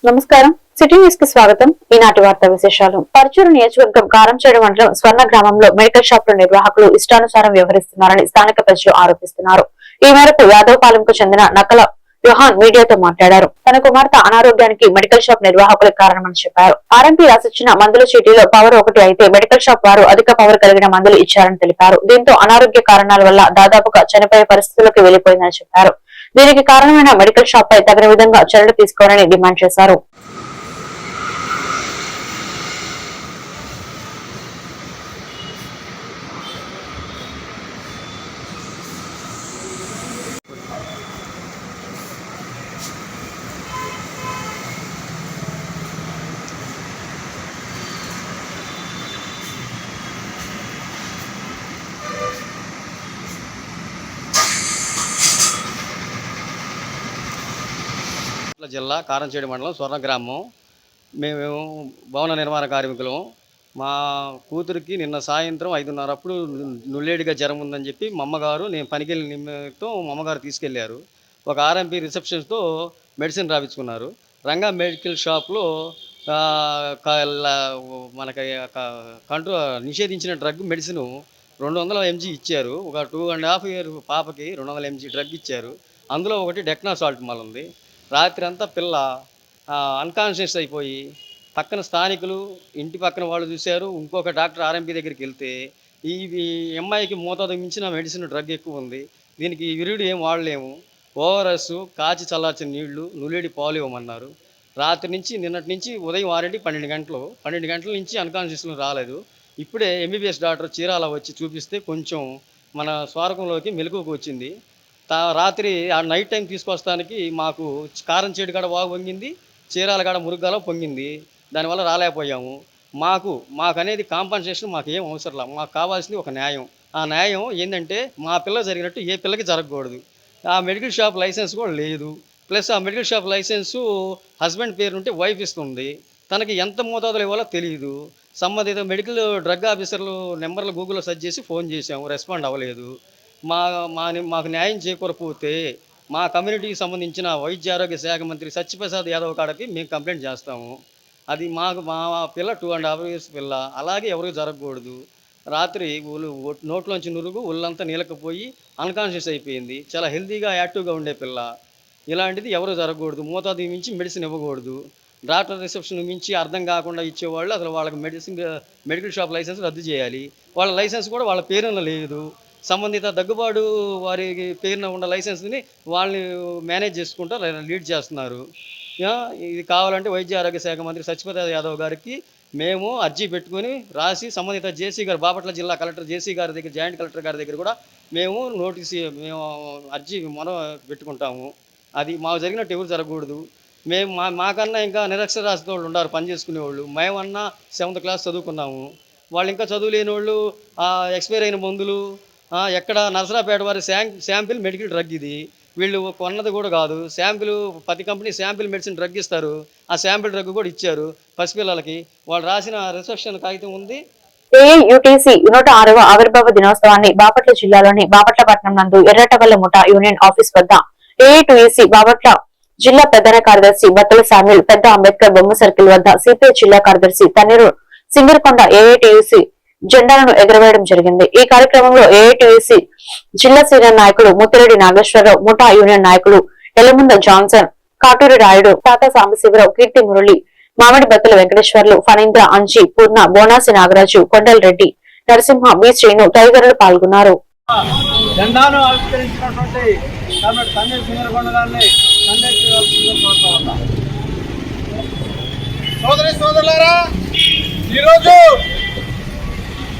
నమస్కారం city news కి స్వాగతం. ఈనాటి వార్తా విశేషాలు. పర్చూరు నియోజకవర్గం కారంచేడు మండలం స్వర్ణ గ్రామంలో మెడికల్ షాపుల నిర్వాహకులు ఇష్టానుసారం వ్యవహరిస్తున్నారని స్థానిక ప్రజలు ఆరోపిస్తున్నారు. ఈ మేరకు యాదవపాలెంకు చెందిన నకల యోహాన్ మీడియాతో మాట్లాడారు. తన కుమార్తె అనారోగ్యానికి మెడికల్ షాప్ నిర్వాహకులే కారణమని చెప్పారు. ఆర్ఎంపీ రాసిచ్చిన మందుల చీటీలో పవర్ 1 అయితే మెడికల్ షాప్ వారు అధిక పవర్ కలిగిన మందులు ఇచ్చారని తెలిపారు. దీంతో అనారోగ్య కారణాల వల్ల దాదాపుగా చనిపోయే పరిస్థితుల్లోకి వెళ్లిపోయిందని చెప్పారు. దీనికి కారణమైన మెడికల్ షాప్ పై తగిన విధంగా చర్యలు తీసుకోవాలని డిమాండ్ చేశారు. జిల్లా కారంచేడు మండలం స్వర్ణ గ్రామం. మేము భవన నిర్మాణ కార్మికులం. మా కూతురికి నిన్న సాయంత్రం 5:30 అప్పుడు నుల్లేడిగా జ్వరం ఉందని చెప్పి మా అమ్మగారు, నేను పనికి వెళ్ళిన నిమిత్తం మా అమ్మగారు తీసుకెళ్లారు. ఒక ఆర్ఎంపీ రిసెప్షన్స్తో మెడిసిన్ రాపించుకున్నారు. రంగా మెడికల్ షాప్లో మనకి నిషేధించిన డ్రగ్ మెడిసిన్ 200 mg ఇచ్చారు. ఒక 2.5 year పాపకి 200 mg డ్రగ్ ఇచ్చారు. అందులో ఒకటి డెక్నాసాల్ట్ ఉంది. రాత్రి అంతా పిల్ల అన్కాన్షియస్ అయిపోయి పక్కన స్థానికులు, ఇంటి పక్కన వాళ్ళు చూశారు. ఇంకొక డాక్టర్ ఆర్ఎంపీ దగ్గరికి వెళ్తే ఈ అమ్మాయికి మోతాదు మించిన మెడిసిన్ డ్రగ్ ఎక్కువ ఉంది, దీనికి విరుడు ఏం వాడలేము, ఓఆర్ఎస్ కాచి చల్లార్చిన నీళ్లు, నులేడి పాలు ఇవ్వమన్నారు. రాత్రి నుంచి నిన్నటి నుంచి ఉదయం 12 గంటల నుంచి అన్కాన్షియస్లో రాలేదు. ఇప్పుడే ఎంబీబీఎస్ డాక్టర్ చీరాల వచ్చి చూపిస్తే కొంచెం మన స్వారకంలోకి మెలకువకు వచ్చింది. రాత్రి ఆ నైట్ టైం తీసుకొస్తానికి మాకు కారంచేడు కాడ వాగు పొంగింది, చీరాల కాడ మురుగ్గాలో పొంగింది. దానివల్ల రాలేకపోయాము. మాకు అనేది కాంపన్సేషన్ మాకు ఏం అవసరం లేదు. మాకు కావాల్సింది ఒక న్యాయం. ఆ న్యాయం ఏంటంటే మా పిల్ల జరిగినట్టు ఏ పిల్లకి జరగకూడదు. ఆ మెడికల్ షాప్ లైసెన్స్ కూడా లేదు. ప్లస్ ఆ మెడికల్ షాప్ లైసెన్సు హస్బెండ్ పేరు ఉంటే వైఫ్ ఇస్తుంది. తనకి ఎంత మోతాదులు ఇవ్వాలో తెలియదు. సంబంధిత మెడికల్ డ్రగ్ ఆఫీసర్లు నెంబర్లు గూగుల్లో సెర్చ్ చేసి ఫోన్ చేసాము, రెస్పాండ్ అవ్వలేదు. మాకు న్యాయం చేకూరకపోతే మా కమ్యూనిటీకి సంబంధించిన వైద్య ఆరోగ్య శాఖ మంత్రి సత్యప్రసాద్ యాదవ్ కాడకి మేము కంప్లైంట్ చేస్తాము. అది మా పిల్ల 2.5 years పిల్ల, అలాగే ఎవరికి జరగకూడదు. రాత్రి నోట్లోంచి నురుగు, ఒళ్ళంతా నీలకపోయి అన్కాన్షియస్ అయిపోయింది. చాలా హెల్తీగా యాక్టివ్గా ఉండే పిల్ల. ఇలాంటిది ఎవరు జరగకూడదు. మోతాదు మించి మెడిసిన్ ఇవ్వకూడదు. డాక్టర్ రిసెప్షన్ మించి అర్థం కాకుండా ఇచ్చేవాళ్ళు అసలు వాళ్ళకి మెడికల్ షాప్ లైసెన్స్ రద్దు చేయాలి. వాళ్ళ లైసెన్స్ కూడా వాళ్ళ పేరున లేదు. సంబంధిత దగ్గుబాటు వారి పేరున ఉన్న లైసెన్స్ని వాళ్ళని మేనేజ్ చేసుకుంటూ లీడ్ చేస్తున్నారు. ఇది కావాలంటే వైద్య ఆరోగ్య శాఖ మంత్రి సత్యప్రసాద్ యాదవ్ గారికి మేము అర్జీ పెట్టుకొని రాసి సంబంధిత జేసీ గారు, బాపట్ల జిల్లా కలెక్టర్ జేసీ గారి దగ్గర, జాయింట్ కలెక్టర్ గారి దగ్గర కూడా మేము అర్జీ పెట్టుకుంటాము. అది మాకు జరిగినట్టు ఎవరు జరగకూడదు. మేము మాకన్నా ఇంకా నిరక్షరాస్యత వాళ్ళు ఉన్నారు, పని చేసుకునేవాళ్ళు. మేమన్నా 7th class చదువుకున్నాము. వాళ్ళు ఇంకా చదువు లేని వాళ్ళు ఎక్స్పైర్ అయిన మందులు, ఎక్కడ నరసరాపేట వారి శాంపిల్ మెడికల్ డ్రగ్ ఇది. వీళ్ళు కొన్నది కూడా కాదు. శాంపిల్ ప్రతి కంపెనీ శాంపిల్ మెడిసిన్ డ్రగ్ ఇస్తారు. ఆ శాంపిల్ డ్రగ్ కూడా ఇచ్చారు పసిపిల్లలకి. వాళ్ళు రాసిన రిసెప్షన్ కాగితం ఉంది. ఏఐయుటిసి 106వ ఆవిర్భావ దినోత్సవాన్ని బాపట్ల జిల్లాలోని బాపట్ల పట్టణం నందు ఎర్రటవల్ల ముఠా యూనియన్ ఆఫీస్ వద్ద ఏఐటియుసి బాపట్ల జిల్లా ప్రధాన కార్యదర్శి బత్తల సామ్యుల్, పెద్ద అంబేద్కర్ బొమ్మ సర్కిల్ వద్ద సిపిఐ జిల్లా కార్యదర్శి తన్నీరు సింగర్కొండ ఏఐటియుసి జెండాలను ఎగురవేయడం జరిగింది. ఈ కార్యక్రమంలో ఏఐటియుసి జిల్లా సీనియర్ నాయకులు ముత్తిరెడ్డి నాగేశ్వరరావు, ముఠా యూనియన్ నాయకులు ఎలముంద జాన్సన్, కాటూరి రాయుడు, తాతా సాంబశివరావు, కీర్తి మురళి, మామిడి బత్తుల వెంకటేశ్వర్లు, ఫణీంద్ర, అంజి, పూర్ణ, బోనాసి నాగరాజు, కొండల్ రెడ్డి, నరసింహ, బి శ్రీను తదితరులు పాల్గొన్నారు.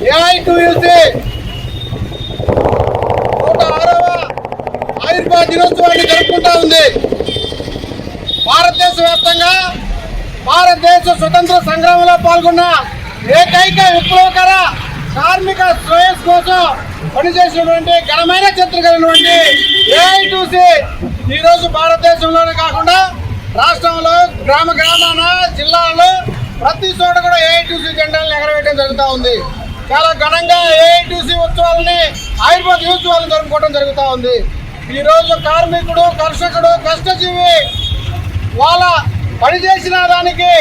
ఏఐటియుసి 106వ ఆవిర్భావ దినోత్సవాన్ని జరుపుకుంటా ఉంది. భారతదేశ వ్యాప్తంగా భారతదేశ స్వతంత్ర సంగ్రామంలో పాల్గొన్న ఏకైక విప్లవకర కార్మిక శ్రేయస్ కోసం పనిచేసినటువంటి ఘనమైన చరిత్ర కలిగినటువంటి ఏఐటియుసి ఈరోజు భారతదేశంలోనే కాకుండా రాష్ట్రంలో గ్రామాన జిల్లాలో ప్రతి చోట కూడా ఏఐటియుసి జెండాలను ఎగరవేయడం జరుగుతూ ఉంది. చాలా ఘనంగా ఏఐటియుసి ఉత్సవాలని, ఆయుర్వేద దినోత్సవాలను జరుపుకోవడం జరుగుతూ ఉంది. ఈరోజు కార్మికుడు, కర్షకుడు, కష్టజీవి వాళ్ళ పనిచేసిన దానికి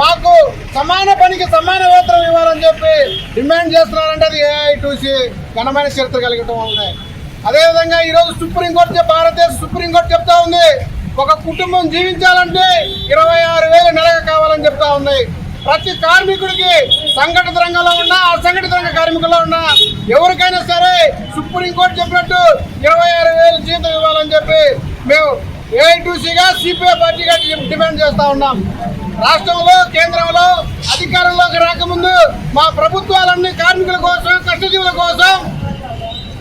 మాకు సమాన పనికి సమాన వేతనం ఇవ్వాలని చెప్పి డిమాండ్ చేస్తున్నారంటే అది ఏఐటీసీ ఘనమైన చరిత్ర కలిగటం వల్లనే. అదేవిధంగా ఈరోజు సుప్రీంకోర్టు, భారతదేశ సుప్రీంకోర్టు చెప్తా ఉంది, ఒక కుటుంబం జీవించాలంటే 26,000 నెలకు కావాలని చెప్తా ఉంది. ప్రతి కార్మికుడికి సంఘటిత రంగంలో ఉన్నా అసంఘటిత రంగ కార్మికుల్లో ఉన్నా ఎవరికైనా సరే సుప్రీంకోర్టు చెప్పినట్టు 26,000 జీతం ఇవ్వాలని చెప్పి మేము ఏఐటీసీగా సిపిఐ పార్టీగా డిమాండ్ చేస్తా ఉన్నాం. రాష్ట్రంలో కేంద్రంలో అధికారంలోకి రాకముందు మా ప్రభుత్వాలన్నీ కార్మికుల కోసం, కష్టజీవుల కోసం,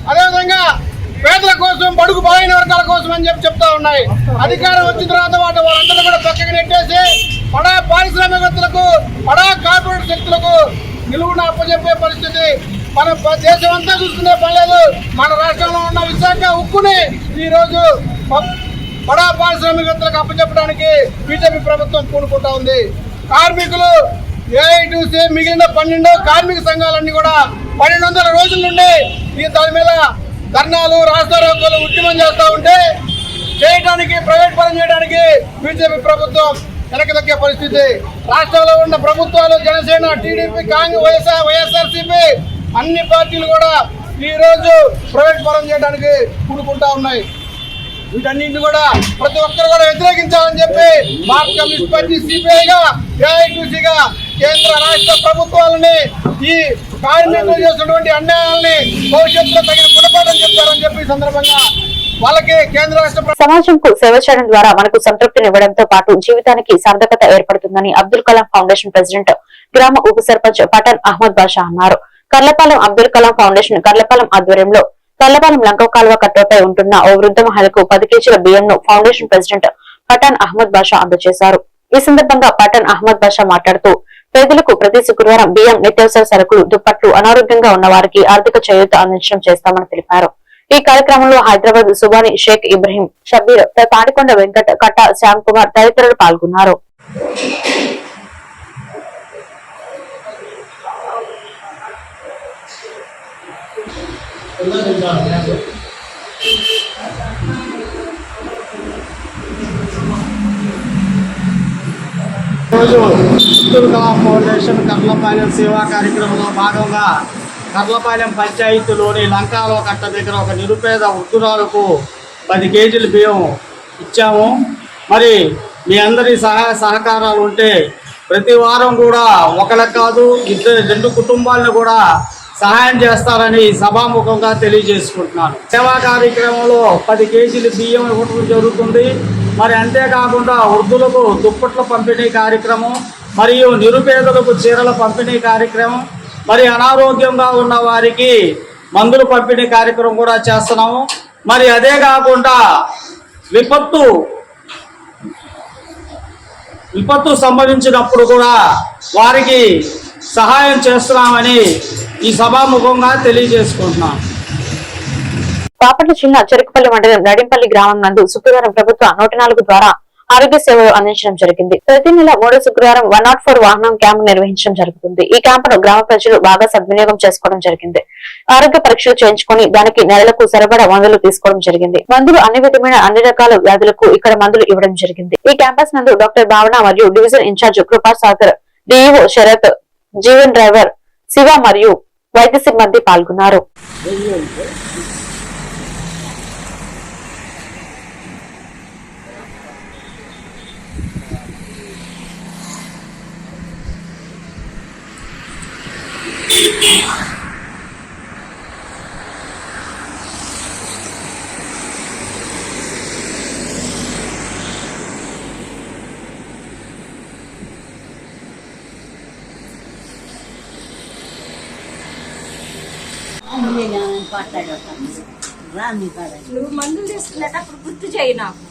అదేవిధంగా పేదల కోసం, బడుగు బలైన వర్గాల కోసం అని చెప్పి చెప్తా ఉన్నాయి. అధికారం వచ్చిన తర్వాత వాళ్ళందరూ కూడా పక్కకి నెట్టేసి బడా పారిశ్రామికవేత్తలకు, బడా కార్పొరేట్ శక్తులకు నిలువున అప్పచెప్పే పరిస్థితి. మన దేశం అంతా చూసుకునే పర్లేదు, మన రాష్ట్రంలో ఉన్న విశాఖ ఉక్కుని ఈరోజు బడా పారిశ్రామికవేత్తలకు అప్పచెప్పడానికి బీజేపీ ప్రభుత్వం పూనుకుంటా ఉంది. కార్మికులు ఏఐటీసీ మిగిలిన 12 కార్మిక సంఘాలన్నీ కూడా 1200 రోజుల నుండి దాని మీద ధర్నాలు, రాస్తారోకోలు, ఉద్యమం చేస్తూ ఉంటే చేయడానికి, ప్రైవేట్ పరం చేయడానికి బీజేపీ ప్రభుత్వం వెనక్కి తగ్గే పరిస్థితి. రాష్ట్రంలో ఉన్న ప్రభుత్వాలు జనసేన, టీడీపీ, కాంగ్రెస్, వైఎస్ఆర్సీపీ అన్ని పార్టీలు కూడా ఈ రోజు ప్రైవేట్ పరం చేయడానికి పూనుకుంటా ఉన్నాయి. వీటన్నింటినీ కూడా ప్రతి ఒక్కరు కూడా వ్యతిరేకించాలని చెప్పి భారత కమ్యూనిస్ట్ పార్టీ సిపిఐగా, ఏఐటీసీగా కేంద్ర రాష్ట్ర ప్రభుత్వాలని ఈ కార్మికులు చేసినటువంటి అన్యాయాలని భవిష్యత్తులో తగిన గుణపాఠం చెప్తారని చెప్పి సందర్భంగా వాళ్ళకి కేంద్ర రాష్ట్ర సమాజంకు సేవ చేయడం ద్వారా మనకు సంతృప్తినివ్వడంతో పాటు జీవితానికి సార్థకత ఏర్పడుతుందని అబ్దుల్ కలాం ఫౌండేషన్ ప్రెసిడెంట్, గ్రామ ఉప సర్పంచ్ పఠాన్ అహ్మద్ బాషా అన్నారు. కర్లపాలెం అబ్దుల్ కలాం ఫౌండేషన్ కర్లపాలెం ఆధ్వర్యంలో కర్లపాలెం లంక కాలువ కట్టపై ఉంటున్న ఓ వృద్ధ మహిళకు 10 కేజీల బియ్యంను ఫౌండేషన్ ప్రెసిడెంట్ పఠాన్ అహ్మద్ బాషా అందజేశారు. ఈ సందర్భంగా పఠాన్ అహ్మద్ బాషా మాట్లాడుతూ పేదలకు ప్రతి శుక్రవారం బియ్యం, నిత్యావసర సరుకులు, దుప్పట్లు, అనారోగ్యంగా ఉన్న వారికి ఆర్థిక చేయూత అందించడం చేస్తామని తెలిపారు. ఈ కార్యక్రమంలో హైదరాబాద్ సుబాని షేక్ ఇబ్రహీం, షబీర్, తాడికొండ వెంకట్, కట్ట శ్యామ్ కుమార్ తదితరులు పాల్గొన్నారు. రోజు అబ్దుల్ కలాం ఫౌండేషన్ కర్లపాలెం సేవా కార్యక్రమంలో భాగంగా కర్లపాలెం పంచాయతీలోని లంకాలో కట్ట దగ్గర ఒక నిరుపేద వృద్ధురాలకు 10 కేజీల బియ్యం ఇచ్చాము. మరి మీ అందరి సహాయ సహకారాలు ఉంటే ప్రతి వారం కూడా ఒకళ్ళకి కాదు 2 కుటుంబాలను కూడా సహాయం చేస్తారని సభాముఖంగా తెలియజేసుకుంటున్నాను. సేవా కార్యక్రమంలో 10 కేజీల బియ్యం ఇవ్వడం జరుగుతుంది. మరి అంతేకాకుండా వృద్ధులకు దుప్పట్ల పంపిణీ కార్యక్రమం, మరియు నిరుపేదలకు చీరల పంపిణీ కార్యక్రమం, మరి అనారోగ్యంగా ఉన్న వారికి మందులు పంపిణీ కార్యక్రమం కూడా చేస్తున్నాము. మరి అదే కాకుండా విపత్తు సంభవించినప్పుడు కూడా వారికి సహాయం చేస్తున్నామని ఈ సభాముఖంగా తెలియజేసుకుంటున్నాం. బాపట్ల జిల్లా చెరుకుపల్లి మండలం నడింపల్లి గ్రామం నందు శుక్రవారం ప్రభుత్వ 104 ద్వారా ఆరోగ్య సేవలు అందించడం జరిగింది. ప్రతి నెల 3వ శుక్రవారం 104 వాహనం క్యాంపు నిర్వహించడం జరుగుతుంది. ఈ క్యాంపును గ్రామ ప్రజలు బాగా సద్వినియోగం చేసుకోవడం జరిగింది. ఆరోగ్య పరీక్షలు చేయించుకుని దానికి నెలలకు సరిపడా మందులు తీసుకోవడం జరిగింది. మందులు అన్ని రకాల వ్యాధులకు ఇక్కడ మందులు ఇవ్వడం జరిగింది. ఈ క్యాంపస్ నందు డాక్టర్ భావన మరియు డివిజన్ ఇన్ఛార్జ్ కృపా సాగర్, డిఈఓ శరత్, జీవన్ డ్రైవర్ శివ మరియు వైద్య సిబ్బంది పాల్గొన్నారు. నువ్వు మందులు తీసుకునేటప్పుడు గుర్తు చేయి నాకు.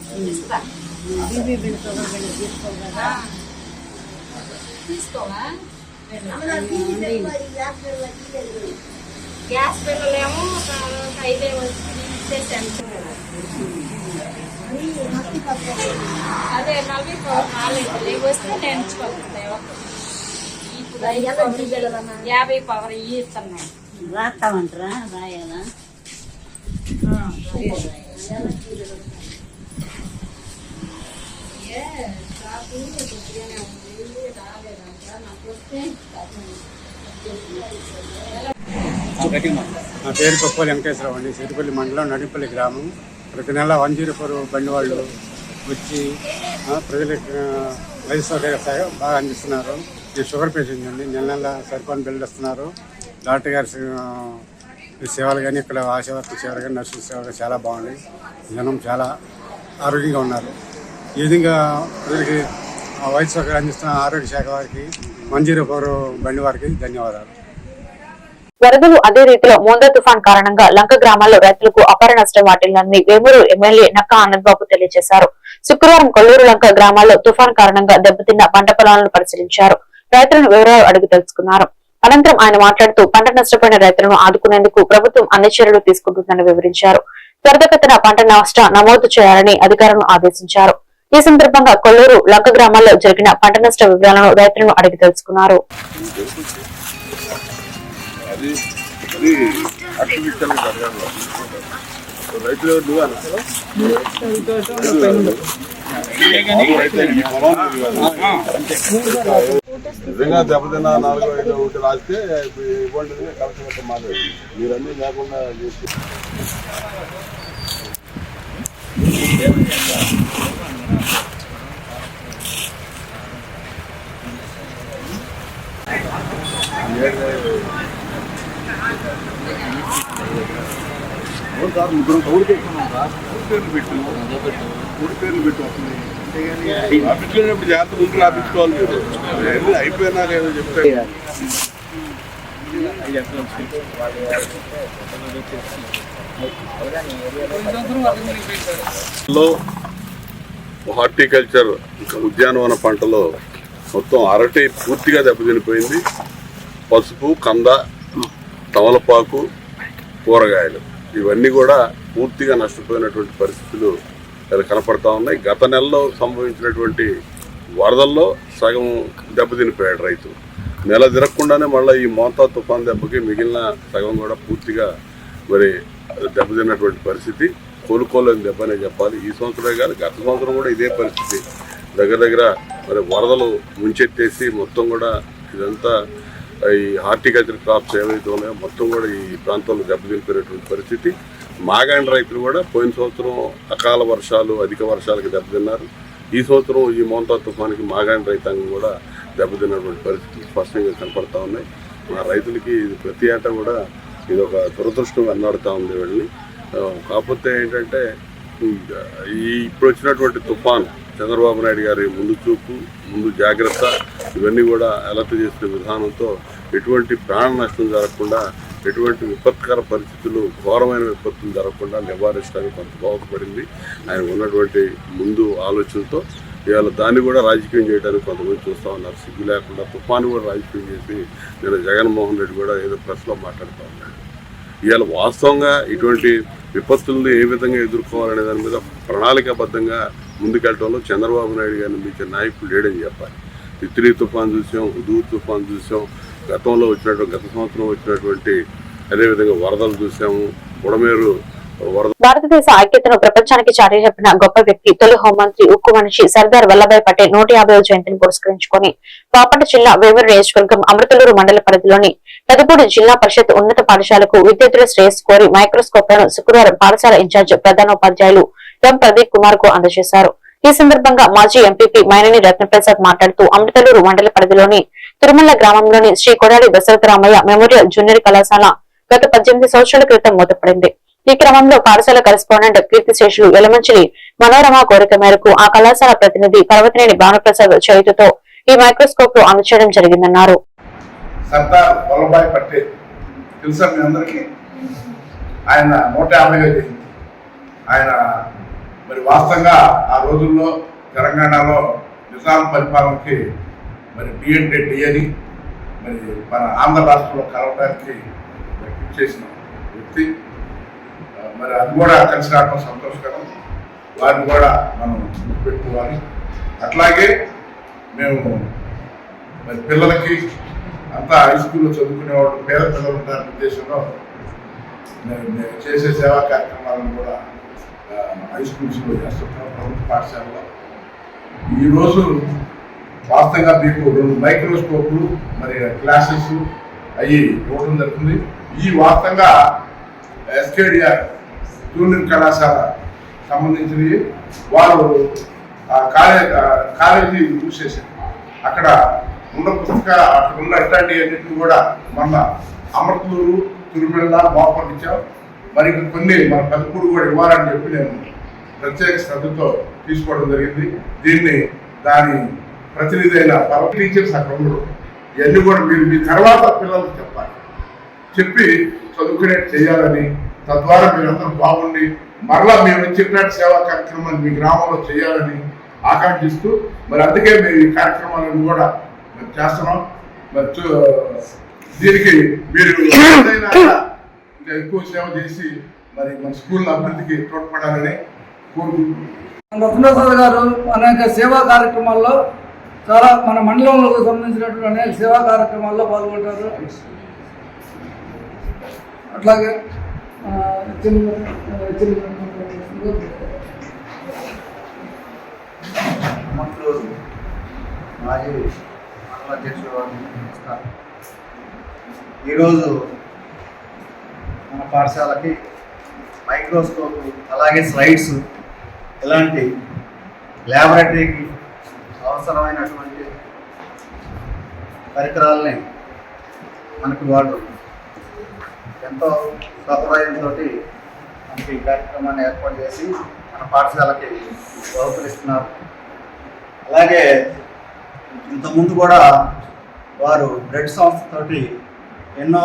తీసుకోవా? గ్యాస్ పిల్లలేమో 5 ఇచ్చేసాను. అదే 40 రాలేదు, లేవు వస్తే నేను ఇచ్చుకోగలుగుతాయి. ఇప్పుడు 50 పవర్ ఇస్తున్నాను. రాస్తామంటారా? రాయాలా? షాపు నా పేరు కొప్పలి వెంకటేశ్వరరావు అండి. సిరిపల్లి మండలం నడిపల్లి గ్రామం. ప్రతి నెల 104 బండి వాళ్ళు వచ్చి ప్రజలకు వైద్య సౌకర్యం బాగా అందిస్తున్నారు. నేను షుగర్ పేషెంట్ అండి. నెల సరిపడిన బిల్లు ఇస్తున్నారు. డాక్టర్ గారి సేవలు కానీ, ఇక్కడ ఆశావర్కర్ సేవలు కానీ, నర్సుల సేవలు కానీ చాలా బాగున్నాయి. జనం చాలా ఆరోగ్యంగా ఉన్నారు. ఈ విధంగా ప్రజలకి వైద్య సౌకర్యం అందిస్తున్న ఆరోగ్య శాఖ వారికి 104 బండి వారికి ధన్యవాదాలు. వరదలు అదే రీతిలో మోందా తుఫాన్ కారణంగా లంక గ్రామాల్లో రైతులకు అపార నష్టం వాటిల్లని వేమూరు ఎమ్మెల్యే నక్కా ఆనంద్ బాబు తెలియజేశారు. శుక్రవారం కొల్లూరు లంక గ్రామాల్లో తుఫాన్ కారణంగా దెబ్బతిన్న పంట పొలాలను పరిశీలించారు. రైతులను వివరాలు అడిగి తెలుసుకున్నారు. అనంతరం ఆయన మాట్లాడుతూ పంట నష్టపోయిన రైతులను ఆదుకునేందుకు ప్రభుత్వం అన్ని చర్యలు తీసుకుంటుందని వివరించారు. త్వరితగతిన పంట నష్ట నమోదు చేయాలని అధికారులను ఆదేశించారు. ఈ సందర్భంగా కొల్లూరు లంక గ్రామాల్లో జరిగిన పంట నష్ట వివరాలను రైతులను అడిగి తెలుసుకున్నారు. నిజంగా దెబ్బతిన్న 4-5 ఒకటి రాస్తే ఇవ్వండి, కలెక్టర్ మాట్లాడి మీరన్నీ లేకుండా చేసి ఊరి పేర్లు పెట్టు వస్తుంది. రాపించుకునేప్పుడు జాగ్రత్త ముందు రాపించుకోవాలి. మీరు అయిపోయినాక ఏదో చెప్తే హార్టికల్చర్ ఇంకా ఉద్యానవన పంటలో మొత్తం అరటి పూర్తిగా దెబ్బతినిపోయింది. పసుపు, కంద, తమలపాకు, కూరగాయలు ఇవన్నీ కూడా పూర్తిగా నష్టపోయినటువంటి పరిస్థితులు కనపడతా ఉన్నాయి. గత నెలలో సంభవించినటువంటి వరదల్లో సగం దెబ్బతినిపోయాడు రైతు. నెల తిరగకుండానే మళ్ళీ ఈ మోంతా తుఫాన్ దెబ్బకి మిగిలిన సగం కూడా పూర్తిగా మరి దెబ్బతిన్నటువంటి పరిస్థితి. కోలుకోలేని దెబ్బనే చెప్పాలి. ఈ సంవత్సరమే కాదు, గత సంవత్సరం కూడా ఇదే పరిస్థితి. దగ్గర మరి వరదలు ముంచెత్తేసి మొత్తం కూడా ఇదంతా ఈ హార్టికల్చర్ క్రాప్స్ ఏవైతే ఉన్నాయో మొత్తం కూడా ఈ ప్రాంతంలో దెబ్బతినిపోయినటువంటి పరిస్థితి. మాగాండ్ రైతులు కూడా పోయిన సంవత్సరం అకాల వర్షాలు, అధిక వర్షాలకి దెబ్బతిన్నారు. ఈ సంవత్సరం ఈ మోంతా తుఫానికి మాగాండ్ రైతాంగం కూడా దెబ్బతిన్నటువంటి పరిస్థితులు స్పష్టంగా కనపడతా ఉన్నాయి. మా రైతులకి ఇది ప్రతి ఏటా కూడా ఇది ఒక దురదృష్టం వెన్నాడుతూ ఉంది వీళ్ళని. కాకపోతే ఏంటంటే ఇప్పుడు వచ్చినటువంటి తుఫాన్ చంద్రబాబు నాయుడు గారి ముందు చూపు, ముందు జాగ్రత్త ఇవన్నీ కూడా అలర్ట్ చేసిన విధానంతో ఎటువంటి ప్రాణ నష్టం జరగకుండా, ఎటువంటి విపత్కర పరిస్థితులు, ఘోరమైన విపత్తులు జరగకుండా నివారించడానికి కొంత దోహదపడింది. ఆయన ఉన్నటువంటి ముందు ఆలోచనతో ఇవాళ దాన్ని కూడా రాజకీయం చేయడానికి కొంతమంది చూస్తూ ఉన్నారు. సిగ్గు లేకుండా తుఫాను కూడా రాజకీయం చేసి నేను జగన్మోహన్ రెడ్డి కూడా ఏదో ప్రెస్లో మాట్లాడుతూ ఉన్నాడు. ఇవాళ వాస్తవంగా ఇటువంటి విపత్తులను ఏ విధంగా ఎదుర్కోవాలనే దాని మీద ప్రణాళికాబద్ధంగా ముందుకెళ్ళడంలో చంద్రబాబు నాయుడు గారిని మించే నాయకులు లేడని చెప్పాలి. తిత్లీ తుఫాన్ చూసాం, హుదూద్ తుఫాన్ చూసాం, గత సంవత్సరం వచ్చినటువంటి అదేవిధంగా వరదలు చూసాము, బుడమేరు వరద. భారతదేశ ఐక్యతను ప్రపంచానికి చాటి చెప్పిన గొప్ప వ్యక్తి తొలి హోంమంత్రి, ఉక్కు మనిషి సర్దార్ వల్లభాయ్ పటేల్ 150వ జయంతిని పురస్కరించుకుని బాపట్ల జిల్లా వేమూరు నియోజకవర్గం అమృతలూరు మండల పరిధిలోని పెదపూడి జిల్లా పరిషత్ ఉన్నత పాఠశాలకు విద్యార్థుల శ్రేయస్సు కోరి మైక్రోస్కోప్లను శుక్రవారం పాఠశాల ఇన్ఛార్జ్ ప్రధానోపాధ్యాయులు ఎం ప్రదీప్ కుమార్ కు అందజేశారు. ఈ సందర్భంగా మాజీ ఎంపీపీ మైనేని రత్నప్రసాద్ మాట్లాడుతూ అమృతలూరు మండల పరిధిలోని తిరుమల గ్రామంలోని శ్రీ కొడాలి దశరథరామయ్య మెమోరియల్ జూనియర్ కళాశాల గత 18 సంవత్సరాల క్రితం మూతపడింది. ఈ క్రమంలో పాఠశాల కరెస్పాండెంట్ కీర్తిశేషులు యలమంచిలి మనోరమ కోరిక మేరకు ఆ కళాశాల ప్రతినిధి పర్వతనేని భానుప్రసాద్ చేతుతో ఈ మైక్రోస్కోప్ లు అందచేయడం జరిగిందన్నారు. సర్దార్ వల్లభాయ్ పటేల్ తెలుసా మీ అందరికీ? ఆయన 150వ జయంతి. ఆయన మరి వాస్తవంగా ఆ రోజుల్లో తెలంగాణలో నిజాం పరిపాలనకి మరి డిఎన్టీ అని మరి మన ఆంధ్ర రాష్ట్రంలో కలవడానికి చేసిన వ్యక్తి. మరి అది కూడా కలిసి రావడం సంతోషకరం. వారిని కూడా మనం గుర్తుపెట్టుకోవాలి. అట్లాగే మేము మరి పిల్లలకి అంతా హై స్కూల్లో చదువుకునేవాళ్ళు, పేద పిల్లలు ఉంటారనే ఉద్దేశంలో మేము చేసే సేవా కార్యక్రమాలను కూడా హై స్కూల్స్లో చేస్తుంటాం, ప్రభుత్వ పాఠశాలలో. ఈరోజు వాస్తవంగా మీకు 2 మైక్రోస్కోప్లు మరి క్లాసెస్ అవి ఇవ్వడం జరుగుతుంది. ఈ వాస్తవంగా ఎస్కేడిఆర్ జూనియర్ కళాశాల సంబంధించినవి వారు కాలేజీ చూసేసారు. అక్కడ ఉన్న అక్కడ ఉన్న ఇట్లాంటివన్నింటిని కూడా మొన్న అమర్తూరు, తిరుమల, మోపం ఇచ్చాం. మరి కొన్ని మన పదకూరు కూడా ఇవ్వాలని చెప్పి నేను ప్రత్యేక శ్రద్ధతో తీసుకోవడం జరిగింది. దీన్ని దాని ప్రతినిధి అయిన టీచర్స్ అక్కడ ఉండరు. ఇవన్నీ కూడా మీరు మీ తర్వాత పిల్లలకు చెప్పాలి, చెప్పి చదువుకునేట్టు చేయాలని, తద్వారా మీరందరూ బాగుండి మరలా మేము చెప్పినట్టు సేవా కార్యక్రమాన్ని మీ గ్రామంలో చేయాలని ఆకాంక్షిస్తూ మరి అందుకే మేము ఈ కార్యక్రమాలను కూడా మేము చేస్తున్నాం. మరి దీనికి మీరు ఏదైనా ఇంకా ఎక్కువ సేవ చేసి మరి మన స్కూల్ అభివృద్ధికి తోడ్పడాలని కోరుకుంటున్నాం. రత్నప్రసాద్ గారు అనేక సేవా కార్యక్రమాల్లో చాలా మన మండలంలో సంబంధించినటువంటి అనేక సేవా కార్యక్రమాల్లో పాల్గొంటారు. అట్లాగే మాజీ మండల అధ్యక్షుడు ఈరోజు మన పాఠశాలకి మైక్రోస్కోప్ అలాగే స్లైడ్స్ ఇలాంటి ల్యాబొరేటరీకి అవసరమైనటువంటి పరికరాలని మనకు వాళ్ళు ఎంతో సదుపాయంతో మనకి ఈ కార్యక్రమాన్ని ఏర్పాటు చేసి మన పాఠశాలకి బహుకరిస్తున్నారు. అలాగే ఇంతకుముందు కూడా వారు బ్లడ్ సంస్థతోటి ఎన్నో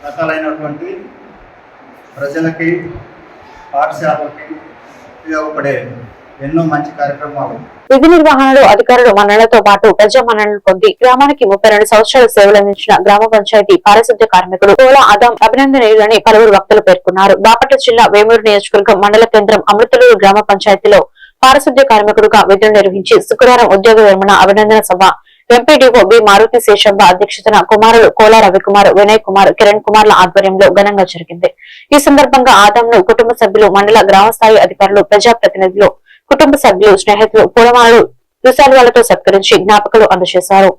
రకాలైనటువంటి ప్రజలకి పాఠశాలకి ఉపయోగపడే ఎన్నో మంచి కార్యక్రమాలు విధి నిర్వహణలో అధికారులు మన్ననలతో పాటు ప్రజా మన్ననలు పొంది గ్రామానికి 32 సంవత్సరాల సేవలు అందించిన గ్రామ పంచాయతీ పారిశుద్ధ్య కార్మికుడు కోలా ఆదాం అభినందనీయులని పలువురు వక్తలు పేర్కొన్నారు. బాపట్ల జిల్లా వేమూరు నియోజకవర్గం మండల కేంద్రం అమృతలూరు గ్రామ పంచాయతీలో పారిశుద్ధ్య కార్మికుడుగా విధులు నిర్వహించి శుక్రవారం ఉద్యోగ విరమణ అభినందన సభ ఎంపీడీఓ బి మారుతి శేషంబ అధ్యక్షతన కుమారులు కోలా రవికుమార్, వినయ్ కుమార్, కిరణ్ కుమార్ల ఆధ్వర్యంలో ఘనంగా జరిగింది. ఈ సందర్భంగా ఆదాంను కుటుంబ సభ్యులు, మండల గ్రామస్థాయి అధికారులు, ప్రజాప్రతినిధులు, కుటుంబ సభ్యులు, స్నేహితులు, పూలమాలలు, దుశాలువాలతో సత్కరించి జ్ఞాపకాలు అందజేశారు.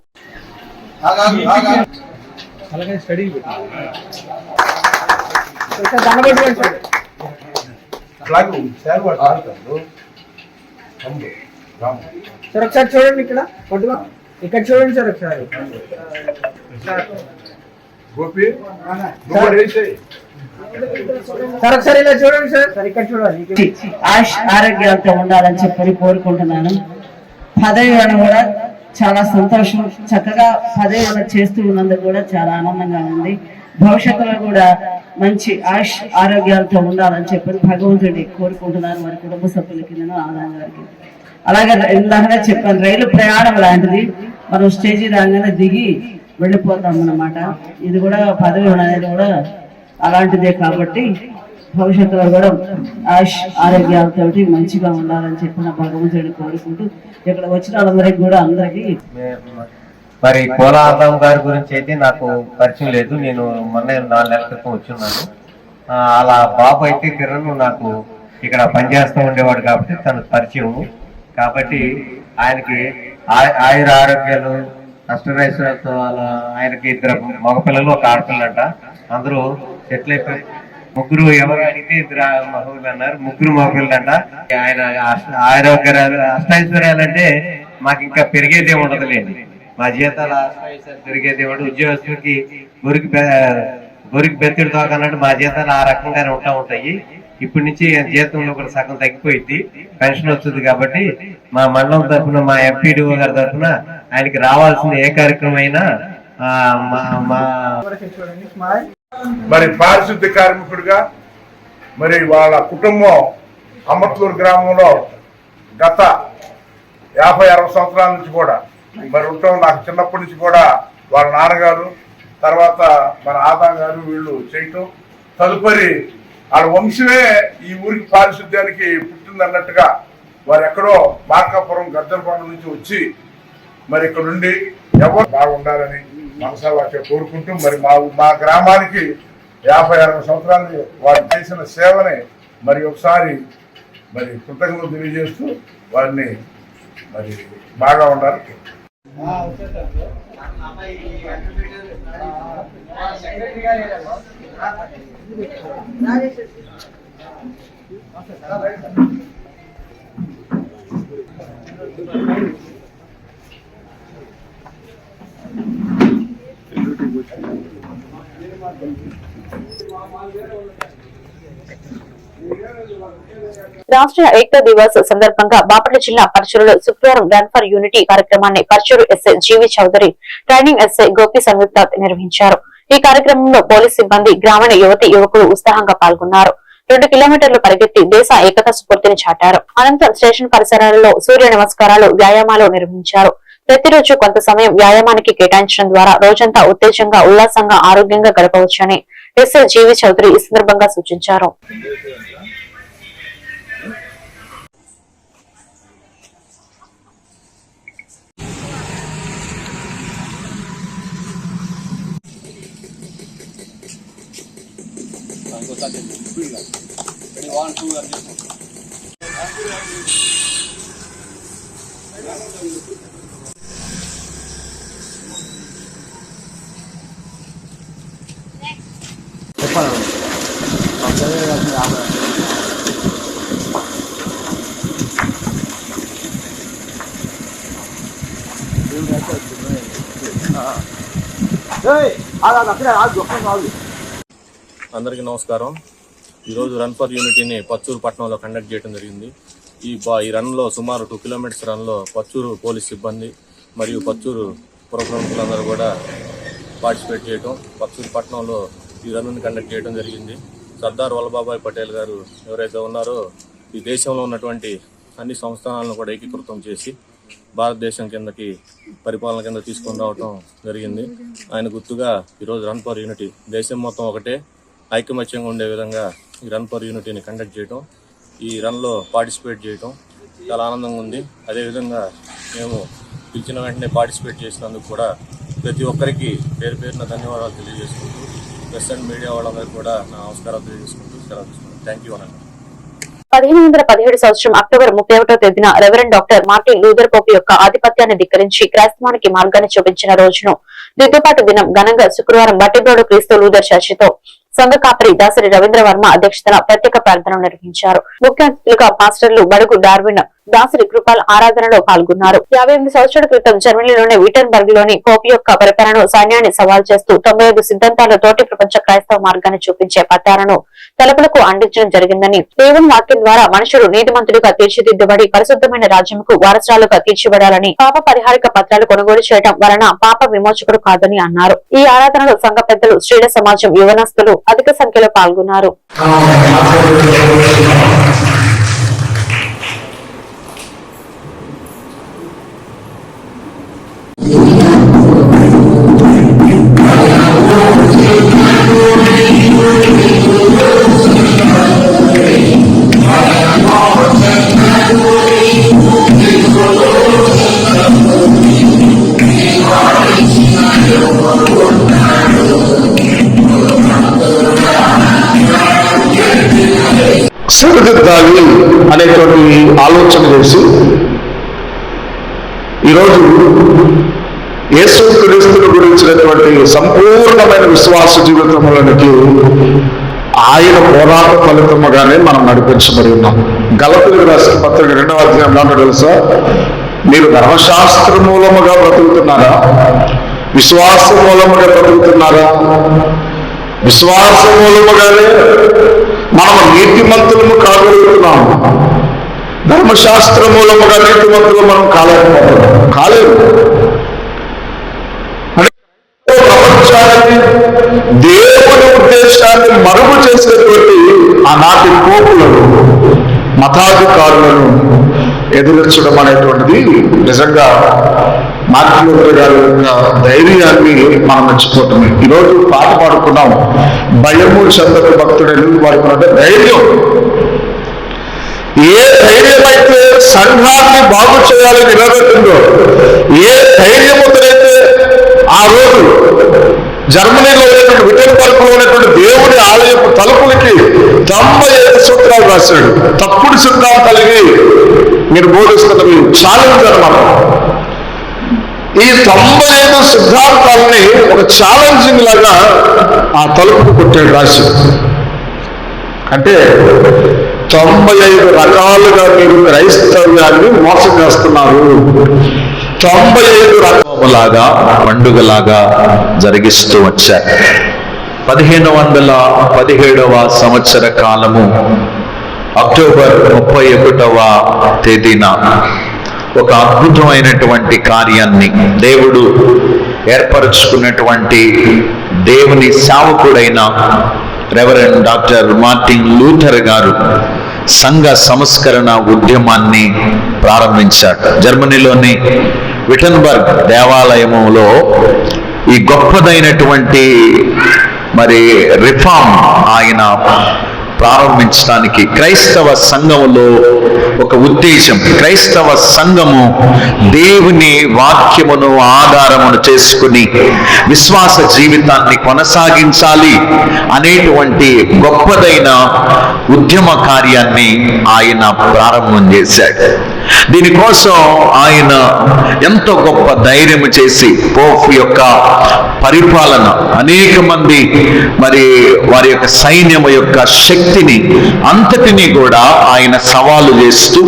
సార్ ఒకసారి చూడండి, ఇక్కడ చూడండి సార్ ఒకసారి. సార్ ఒకసారి ఇలా చూడండి సార్, ఇక్కడ చూడండి. ఆరోగ్యాలతో ఉండాలని చెప్పని కోరుకుంటున్నాను. పదవి కూడా చాలా సంతోషం. చక్కగా పదవి చేస్తూ ఉన్నందుకు కూడా చాలా ఆనందంగా ఉంది. భవిష్యత్తులో కూడా మంచి ఆరోగ్యాలతో ఉండాలని చెప్పి భగవంతుడి కోరుకుంటున్నాను. మరి కుటుంబ సభ్యులకి నేను ఆదాయం గారికి. అలాగే ఇందాకనే చెప్పాను, రైలు ప్రయాణం లాంటిది. మనం స్టేజీ రాగానే దిగి వెళ్ళిపోతాం అన్నమాట. ఇది కూడా పదవి అనేది కూడా అలాంటిదే. కాబట్టి భవిష్యత్తులో కూడా ఆరోగ్యాలతో మంచిగా ఉండాలని చెప్పిన భగవంతుడిని కోరుకుంటూ ఇక్కడ వచ్చిన వాళ్ళందరికీ కూడా అందరికీ మరి కోలా ఆదాం గారి గురించి అయితే నాకు పరిచయం లేదు. నేను మొన్న 4 నెలల క్రితం వచ్చున్నాను. అలా బాబు అయితే కిరణ్ నాకు ఇక్కడ పనిచేస్తూ ఉండేవాడు కాబట్టి తన పరిచయం. కాబట్టి ఆయనకి ఆయుర ఆరోగ్యాలు, అష్టరైశ్వర్యాలతో ఆయనకి 2 మగపిల్లలు, 1 ఆడపిల్లంట. అందరూ సెటిల్ అయిపోయి 3 ఎవరు అడిగితే 2 మగపిల్లలు అన్నారు. 3 మగపిల్లంట. ఆయన ఆరోగ్యాలు, అష్టైశ్వర్యాలంటే మాకు ఇంకా పెరిగేదే ఉండదులేండి. మా జీతాలు పెరిగేది ఏమిటి, ఉద్యోగస్తులకి గొరికి బెత్తిడి తోకన్నట్టు మా జీతాలు ఆ రకంగానే ఉంటాయి. ఇప్పటి నుంచి జీతంలో కూడా సగం తగ్గిపోయింది, పెన్షన్ వస్తుంది. కాబట్టి మా మండలం తరఫున, మా ఎంపీడీఓ గారి తరఫున ఆయనకి రావాల్సిన ఏ కార్యక్రమం అయినా మరి పారిశుద్ధ్య కార్మికుడిగా మరి వాళ్ళ కుటుంబం అమర్తూరు గ్రామంలో గత 50-60 సంవత్సరాల నుంచి కూడా మరి ఉండటం నాకు చిన్నప్పటి నుంచి కూడా వాళ్ళ నాన్నగారు, తర్వాత మన ఆదాం గారు వీళ్ళు చేయటం, తదుపరి వాళ్ళ వంశమే ఈ ఊరికి పారిశుద్ధ్యానికి పుట్టిందన్నట్టుగా వారు ఎక్కడో మార్కాపురం గద్దలపాడు నుంచి వచ్చి మరి ఇక్కడ నుండి ఎవరు బాగుండాలని మనసా వాటిని కోరుకుంటూ మరి మా గ్రామానికి 50-60 సంవత్సరాలు వారు చేసిన సేవని మరి ఒకసారి మరి కృతజ్ఞతలు తెలియజేస్తూ వారిని మరి బాగా ఉండాలి. రాష్ట్రీయ ఏకతా దివస్ సందర్భంగా బాపట్ల జిల్లా పరచూరులో శుక్రవారం రన్ ఫర్ యూనిటీ కార్యక్రమాన్ని పరచూరు ఎస్ఐ జీవి చౌదరి, ట్రైనింగ్ ఎస్ఐ గోపి సంయుక్త నిర్వహించారు. ఈ కార్యక్రమంలో పోలీస్ సిబ్బంది, గ్రామీణ యువతి యువకులు ఉత్సాహంగా పాల్గొన్నారు. 2 కిలోమీటర్లు పరిగెత్తి దేశ ఏకతా స్ఫూర్తిని చాటారు. అనంతరం స్టేషన్ పరిసరాలలో సూర్య నమస్కారాలు, వ్యాయామాలు నిర్వహించారు. ప్రతిరోజు కొంత సమయం వ్యాయామానికి కేటాయించడం ద్వారా రోజంతా ఉత్తేజంగా, ఉల్లాసంగా, ఆరోగ్యంగా గడపవచ్చని ఎస్ఐ జీవి చౌదరి ఈ సందర్భంగా సూచించారు. అందరికీ నమస్కారం. ఈరోజు రన్ ఫర్ యూనిటీని పచ్చూరు పట్టణంలో కండక్ట్ చేయడం జరిగింది. ఈ రన్లో సుమారు 2 కిలోమీటర్స్ రన్లో పచ్చూరు పోలీస్ సిబ్బంది మరియు పచ్చూరు పుర ప్రముఖులందరూ కూడా పార్టిసిపేట్ చేయడం, పచ్చూరు పట్టణంలో ఈ రన్ను కండక్ట్ చేయడం జరిగింది. సర్దార్ వల్లభాయ్ పటేల్ గారు ఎవరైతే ఉన్నారో ఈ దేశంలో ఉన్నటువంటి అన్ని సంస్థానాలను కూడా ఏకీకృతం చేసి భారతదేశం కిందకి పరిపాలన కింద తీసుకొని రావడం జరిగింది. ఆయన గుర్తుగా ఈరోజు రన్ ఫర్ యూనిటీ, దేశం మొత్తం ఒకటే ఐకమత్యంగా ఉండే విధంగా ఈ రన్ ఫర్ యూనిటీని కండక్ట్ చేయడం, ఈ రన్లో పార్టిసిపేట్ చేయడం చాలా ఆనందంగా ఉంది. అదేవిధంగా మేము పిలిచిన వెంటనే పార్టిసిపేట్ చేసినందుకు కూడా ప్రతి ఒక్కరికి పేరు పేరున ధన్యవాదాలు తెలియజేసుకుంటూ, ప్రెస్ అండ్ మీడియా వాళ్ళందరికీ కూడా నా నమస్కారాలు తెలియజేసుకుంటూ సెలవు తీసుకుంటాను. థ్యాంక్ యూ అనండి. 1517 సంవత్సరం అక్టోబర్ 31వ తేదీన reverend doctor Martin Luther Pope యొక్క ఆధిపత్యాన్ని ధిక్కరించి క్రైస్తవానికి మార్గాన్ని చూపించిన రోజును దిద్దుబాటు దినం ఘనంగా శుక్రవారం బట్టిబ్రోడు క్రీస్తు లూథర్ చర్చితో సంఘ కాపరి దాసరి రవీంద్ర వర్మ అధ్యక్షతన ప్రత్యేక ప్రార్థనలు నిర్వహించారు. ముఖ్య అతిథులుగా పాస్టర్లు బడుగు డార్విన్, దాసరి కృపాల్ ఆరాధనలో పాల్గొన్నారు. 58 సంవత్సరాల క్రితం జర్మనీలోని విటన్బర్గ్ లోని పోప్ యొక్క పరిపాలనను సైన్యాన్ని సవాల్ చేస్తూ 95 సిద్ధాంతాల తోటి ప్రపంచ క్రైస్తవ మార్గాన్ని చూపించే పత్రాలను తలుపులకు అందించడం జరిగిందని, దేవుని వాక్యం ద్వారా మనుషులు నీతిమంతులుగా తీర్చిదిద్దబడి పరిశుద్ధమైన రాజ్యముకు వారసులుగా తీర్చిబడాలని, పాప పరిహారిక పత్రాలు కొనుగోలు చేయడం వలన పాప విమోచకుడు కాదని అన్నారు. ఈ ఆరాధనలో సంఘ పెద్దలు, స్త్రీల సమాజం, యువనస్తులు అధిక సంఖ్యలో పాల్గొన్నారు. సరిదిద్దాలి అనేటువంటి ఆలోచన చేసి ఈరోజు యేసుక్రీస్తుని గురించినటువంటి సంపూర్ణమైన విశ్వాస జీవితంలోనికి ఆయన పోరాట ఫలితముగానే మనం నడిపించబడి ఉన్నాం. గలతీయులకు రాసిన పత్రిక 2వ అధ్యాయంలో తెలుసా, మీరు ధర్మశాస్త్ర మూలముగా బ్రతుకుతున్నారా, విశ్వాస మూలముగా బ్రతుకుతున్నారా? విశ్వాస మూలముగానే మనం నీతిమంతులము కాగలుగుతున్నాము. ధర్మశాస్త్ర మూలముగా నీతిమంతులు మనం కాలేము. ప్రపంచాన్ని, దేవుని ఉద్దేశాన్ని మరుగు చేసేటువంటి ఆనాటి పోపులను, మతాధికారులను ఎదురించడం అనేటువంటిది నిజంగా మార్టిన్ లూథర్ గారి యొక్క ధైర్యాన్ని మనం మెచ్చుకోవటమే. ఈరోజు పాట పాడుకున్నాం, భయము చెందకు భక్తుడు ఎందుకు పాడుకున్నట్టే ధైర్యం. ఏ ధైర్యం అయితే సంఘాన్ని బాగు చేయాలని నిలబెట్టిందో, ఏ ధైర్యముతోనైతే ఆ రోజు జర్మనీలో ఉన్నటువంటి విటన్బర్గ్ లో ఉన్నటువంటి దేవుని ఆలయపు తలుపులకి 95 సూత్రాలు రాశాడు. తప్పుడు సిద్ధాంతాలకి మీరు బోధిస్తున్న మీ ఛాలెంజ్ అన్నమాట. ఈ 95 సిద్ధాంతాలని ఒక ఛాలెంజింగ్ లాగా ఆ తలుపుకు కొట్టాడు రాసి. అంటే 95 రకాలుగా మీరు క్రైస్తవ్యాన్ని మోసం చేస్తున్నారు. 95 రకాలుగా పండుగలాగా జరిగిస్తూ వచ్చారు. 1517వ సంవత్సర కాలము అక్టోబర్ 31వ తేదీన ఒక అద్భుతమైనటువంటి కార్యాన్ని దేవుడు ఏర్పరచుకున్నటువంటి దేవుని సేవకుడైన రెవరెండ్ డాక్టర్ మార్టిన్ లూథర్ గారు సంఘ సంస్కరణ ఉద్యమాన్ని ప్రారంభించారు. జర్మనీలోని విటన్బర్గ్ దేవాలయములో ఈ గొప్పదైనటువంటి రిఫార్మ్ ఆయన ప్రారంభించడానికి క్రైస్తవ సంఘములో ఒక ఉద్దేశం, క్రైస్తవ సంఘము దేవుని వాక్యమును ఆధారమును చేసుకుని విశ్వాస జీవితాన్ని కొనసాగించాలి అనేటువంటి గొప్పదైన ఉద్యమ కార్యాన్ని ఆయన ప్రారంభం చేశాడు. దీనికోసం ఆయన ఎంతో గొప్ప ధైర్యం చేసి పోప్ యొక్క పరిపాలన, అనేక మంది వారి యొక్క సైన్యం యొక్క శక్తిని అంతటినీ కూడా ఆయన సవాలు చేస్తూ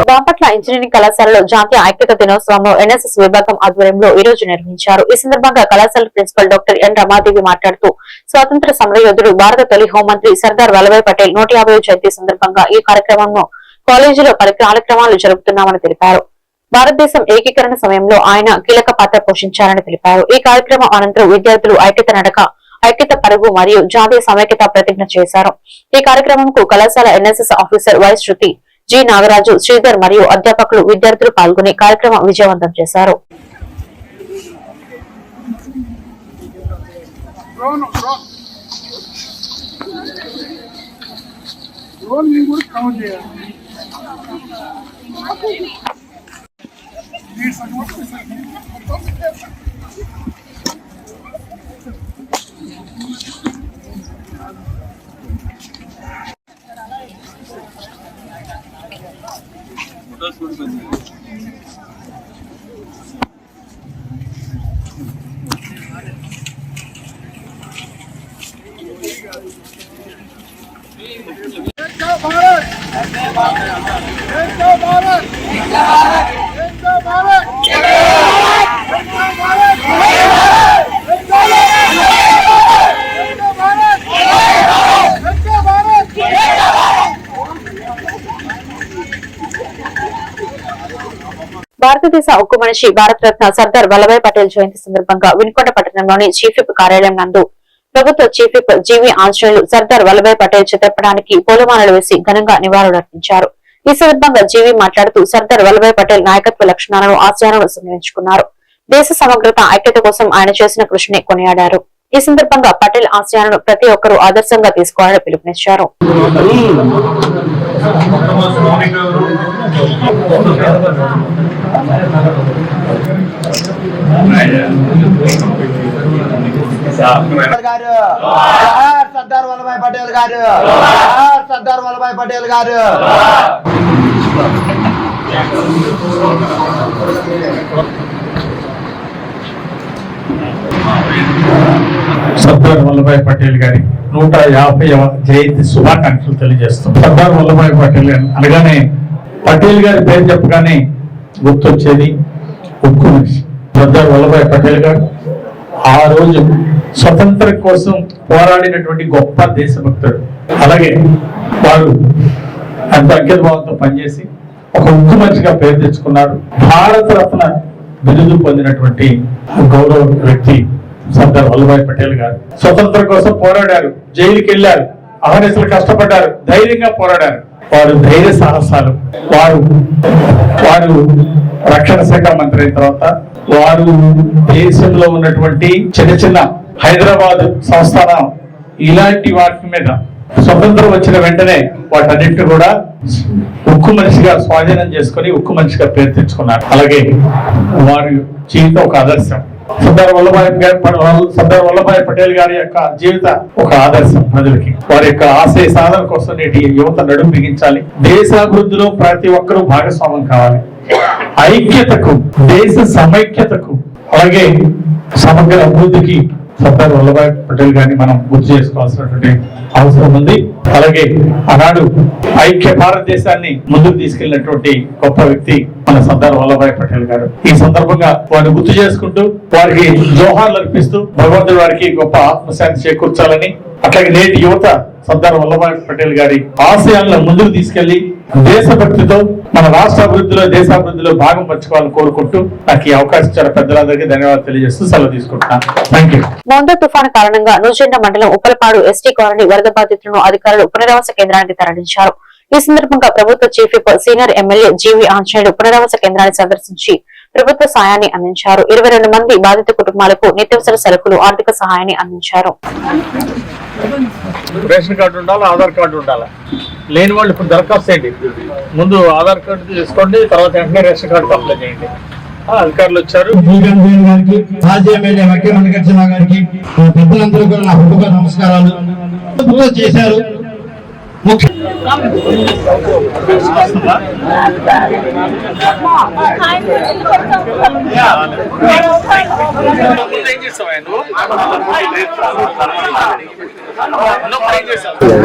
బాపట్ల ఇంజనీరింగ్ కళాశాలలో జాతీయ ఐక్యత దినోత్సవంలో ఎన్ఎస్ఎస్ విభాగం ఆధ్వర్యంలో ఈ రోజు నిర్వహించారు. ఈ సందర్భంగా కళాశాల ప్రిన్సిపల్ డాక్టర్ ఎన్ రమాదేవి మాట్లాడుతూ స్వాతంత్ర సమర యోధుడు భారత తొలి హోంమంత్రి సర్దార్ వల్లభాయ్ పటేల్ 150వ జయంతి సందర్భంగా ఈ కార్యక్రమంలో కాలేజీలో కార్యక్రమాలు జరుపుతున్నామని తెలిపారు. భారతదేశం ఏకీకరణ సమయంలో ఆయన కీలక పాత్ర పోషించారని తెలిపారు. ఈ కార్యక్రమం అనంతరం విద్యార్థులు ఐక్యత నడక, ఐక్యత పరుగు మరియు జాతీయ సమైక్యత ప్రతిజ్ఞ చేశారు. ఈ కార్యక్రమంకు కళాశాల NSS officer Y Shruti, G Nagaraju, Sridhar మరియు అధ్యాపకులు, విద్యార్థులు పాల్గొని కార్యక్రమం విజయవంతం చేశారు. భారతదేశ ఉక్కు మనిషి భారతరత్న సర్దార్ వల్లభాయ్ పటేల్ జయంతి సందర్భంగా వినుకొండ పట్టణంలోని చీఫ్ విప్ కార్యాలయం నందు ప్రభుత్వ చీఫ్ విప్ జీవి ఆంజనేయులు సర్దార్ వల్లభాయ్ పటేల్ చిత్రపటానికి పూలమాలలు వేసి ఘనంగా నివాళులర్పించారు. ఈ సందర్భంగా జీవి మాట్లాడుతూ సర్దార్ వల్లభాయ్ పటేల్ నాయకత్వ లక్షణాలను, ఆశయాలను సంరక్షించుకున్నారు. దేశ సమగ్రత, ఐక్యత కోసం ఆయన చేసిన కృషిని కొనియాడారు. ఈ సందర్భంగా పటేల్ ఆశయాలను ప్రతి ఒక్కరూ ఆదర్శంగా తీసుకోవాలని పిలుపునిచ్చారు. సర్దార్ వల్లభాయ్ పటేల్ గారు, సర్దార్ వల్లభాయ్ పటేల్ గారు. సర్దార్ వల్లభాయ్ పటేల్ గారి 150వ జయంతి శుభాకాంక్షలు తెలియజేస్తాం. సర్దార్ వల్లభాయ్ పటేల్ అనగానే, పటేల్ గారి పేరు చెప్పగానే గుర్తొచ్చేది ఉక్కు మనిషి సర్దార్ వల్లభాయ్ పటేల్ గారు. ఆ రోజు స్వతంత్రం కోసం పోరాడినటువంటి గొప్ప దేశభక్తుడు. అలాగే వారు అంత అంకితభావంతో పనిచేసి ఒక ఉక్కు మనిషిగా పేరు తెచ్చుకున్నారు. భారత రత్న బిరుదు పొందినటువంటి గౌరవ వ్యక్తి సర్దార్ వల్లభాయ్ పటేల్ గారు. స్వతంత్రం కోసం పోరాడారు, జైలుకి వెళ్ళారు, అహర్నిశలు కష్టపడ్డారు, ధైర్యంగా పోరాడారు. వారు ధైర్య సాహసాలు. వారు రక్షణ శాఖ మంత్రి అయిన తర్వాత వారు దేశంలో ఉన్నటువంటి చిన్న చిన్న హైదరాబాద్ సంస్థానం ఇలాంటి వాటి మీద స్వతంత్రం వచ్చిన వెంటనే వాటన్నింటినీ కూడా ఉక్కు మనిషిగా స్వాధీనం చేసుకుని ఉక్కు మనిషిగా పేరు తెచ్చుకున్నారు. అలాగే వారి జీవితం ఒక ఆదర్శం. సర్దార్ వల్లభాయ్ పటేల్ గారి యొక్క జీవిత ఒక ఆదర్శం ప్రజలకి. వారి యొక్క ఆశయ సాధన కోసం నేటి యువత నడుం బిగించాలి. దేశాభివృద్ధిలో ప్రతి ఒక్కరూ భాగస్వామ్యం కావాలి. ఐక్యతకు, దేశ సమైక్యతకు, అలాగే సమగ్ర అభివృద్ధికి సర్దార్ వల్లభాయ్ పటేల్ గారిని మనం గుర్తు చేసుకోవాల్సినటువంటి అవసరం ఉంది. అలాగే ఆనాడు ఐక్య భారతదేశాన్ని ముందుకు తీసుకెళ్లినటువంటి గొప్ప వ్యక్తి మన సర్దార్ వల్లభాయ్ పటేల్ గారు. ఈ సందర్భంగా వారిని గుర్తు చేసుకుంటూ వారికి జోహార్లు అర్పిస్తూ భగవంతుడి వారికి గొప్ప ఆత్మశాంతి చేకూర్చాలని, అట్లాగే నేటి యువత సర్దార్ వల్లభాయ్ పటేల్ గారి ఆశయాలను ముందుకు తీసుకెళ్లి దేశభక్తితో మన రాష్ట్ర అభివృద్ధిలో, దేశాభివృద్ధిలో భాగం పంచుకోవాలని కోరుకుంటూ నాకు ఈ అవకాశం ఇచ్చిన పెద్దలందరికీ ధన్యవాదాలు తెలియజేస్తూ సెలవు తీసుకుంటున్నాను. Thank you. మౌందో తుఫాను కారణంగా నూజెండ మండలం ఉప్పలపాడు ఎస్టీ కాలనీ వరద బాధితులను అధికారులు పునరావాస కేంద్రానికి తరలించారు. ఈ సందర్భంగా ప్రభుత్వ చీఫ్ విప్ సీనియర్ ఎమ్మెల్యే జీవి ఆంజనేయులు పునరావాస కేంద్రాన్ని సందర్శించి ప్రభుత్వ సాయాన్ని అందించారు. 22 మంది బాధిత కుటుంబాలకు నిత్యావసర సరుకులు, ఆర్థిక సహాయాన్ని అందించారు. రేషన్ కార్డు ఉండాలి, ఆధార్ కార్డు ఉండాలి. లేని వాళ్ళు ఇప్పుడు దరఖాస్తు చేయండి. ముందు ఆధార్ కార్డు తీసుకోండి, తర్వాత వెంటనే రేషన్ కార్డు అప్లై చేయండి. అధికారులు వచ్చారు. గారికి, మాజీ ఎమ్మెల్యే వకే మల్లికార్జున గారికి, పెద్దలందరూ కూడా నా హృదయ నమస్కారాలు చేశారు.